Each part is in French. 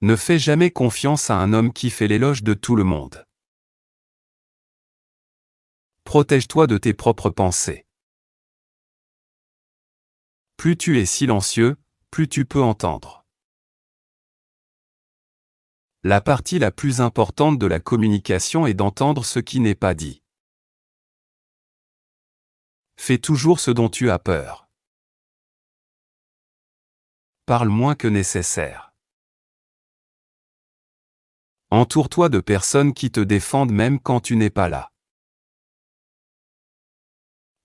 Ne fais jamais confiance à un homme qui fait l'éloge de tout le monde. Protège-toi de tes propres pensées. Plus tu es silencieux, plus tu peux entendre. La partie la plus importante de la communication est d'entendre ce qui n'est pas dit. Fais toujours ce dont tu as peur. Parle moins que nécessaire. Entoure-toi de personnes qui te défendent même quand tu n'es pas là.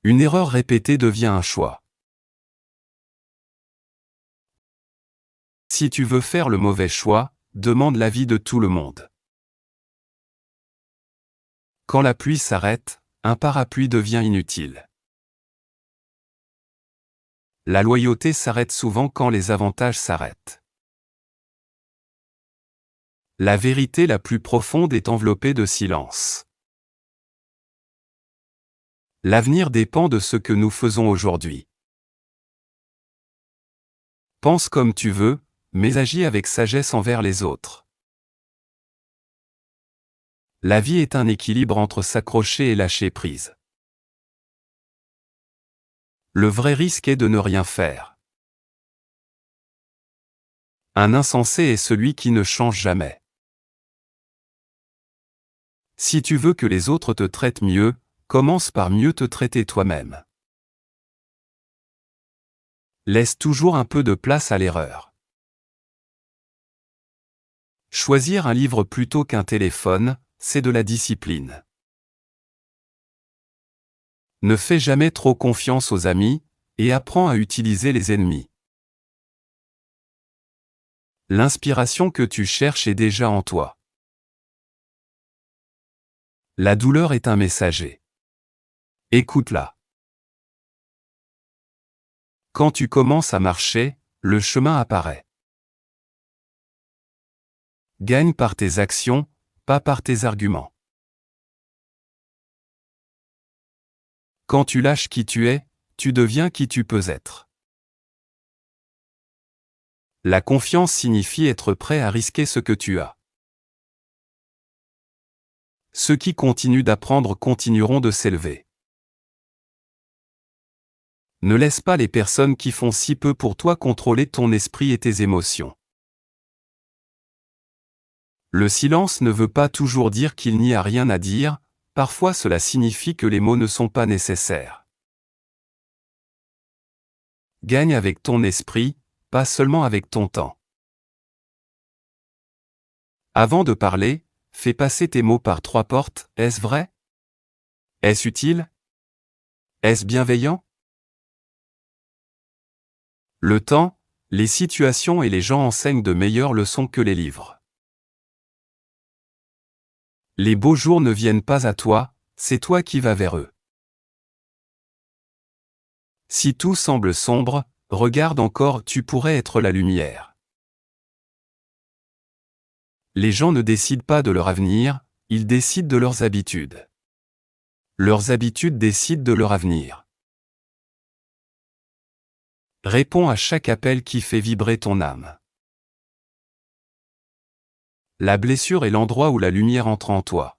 Une erreur répétée devient un choix. Si tu veux faire le mauvais choix, demande l'avis de tout le monde. Quand la pluie s'arrête, un parapluie devient inutile. La loyauté s'arrête souvent quand les avantages s'arrêtent. La vérité la plus profonde est enveloppée de silence. L'avenir dépend de ce que nous faisons aujourd'hui. Pense comme tu veux, mais agis avec sagesse envers les autres. La vie est un équilibre entre s'accrocher et lâcher prise. Le vrai risque est de ne rien faire. Un insensé est celui qui ne change jamais. Si tu veux que les autres te traitent mieux, commence par mieux te traiter toi-même. Laisse toujours un peu de place à l'erreur. Choisir un livre plutôt qu'un téléphone, c'est de la discipline. Ne fais jamais trop confiance aux amis, et apprends à utiliser les ennemis. L'inspiration que tu cherches est déjà en toi. La douleur est un messager. Écoute-la. Quand tu commences à marcher, le chemin apparaît. Gagne par tes actions, pas par tes arguments. Quand tu lâches qui tu es, tu deviens qui tu peux être. La confiance signifie être prêt à risquer ce que tu as. Ceux qui continuent d'apprendre continueront de s'élever. Ne laisse pas les personnes qui font si peu pour toi contrôler ton esprit et tes émotions. Le silence ne veut pas toujours dire qu'il n'y a rien à dire, parfois cela signifie que les mots ne sont pas nécessaires. Gagne avec ton esprit, pas seulement avec ton temps. Avant de parler, fais passer tes mots par 3 portes. Est-ce vrai? Est-ce utile? Est-ce bienveillant? Le temps, les situations et les gens enseignent de meilleures leçons que les livres. Les beaux jours ne viennent pas à toi, c'est toi qui vas vers eux. Si tout semble sombre, regarde encore, tu pourrais être la lumière. Les gens ne décident pas de leur avenir, ils décident de leurs habitudes. Leurs habitudes décident de leur avenir. Réponds à chaque appel qui fait vibrer ton âme. La blessure est l'endroit où la lumière entre en toi.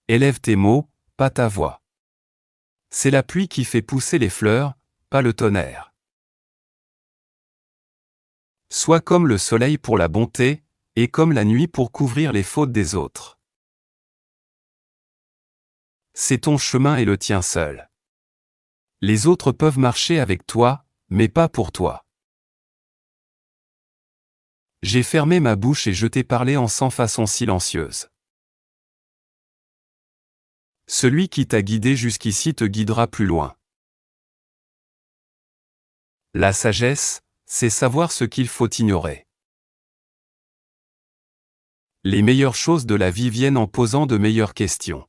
Élève tes mots, pas ta voix. C'est la pluie qui fait pousser les fleurs, pas le tonnerre. Sois comme le soleil pour la bonté, et comme la nuit pour couvrir les fautes des autres. C'est ton chemin et le tien seul. Les autres peuvent marcher avec toi, mais pas pour toi. J'ai fermé ma bouche et je t'ai parlé en sans façon silencieuse. Celui qui t'a guidé jusqu'ici te guidera plus loin. La sagesse, c'est savoir ce qu'il faut ignorer. Les meilleures choses de la vie viennent en posant de meilleures questions.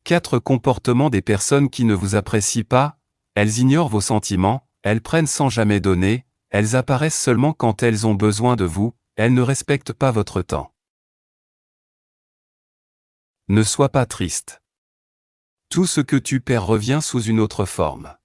4 comportements des personnes qui ne vous apprécient pas: elles ignorent vos sentiments, elles prennent sans jamais donner, elles apparaissent seulement quand elles ont besoin de vous, elles ne respectent pas votre temps. Ne sois pas triste. Tout ce que tu perds revient sous une autre forme.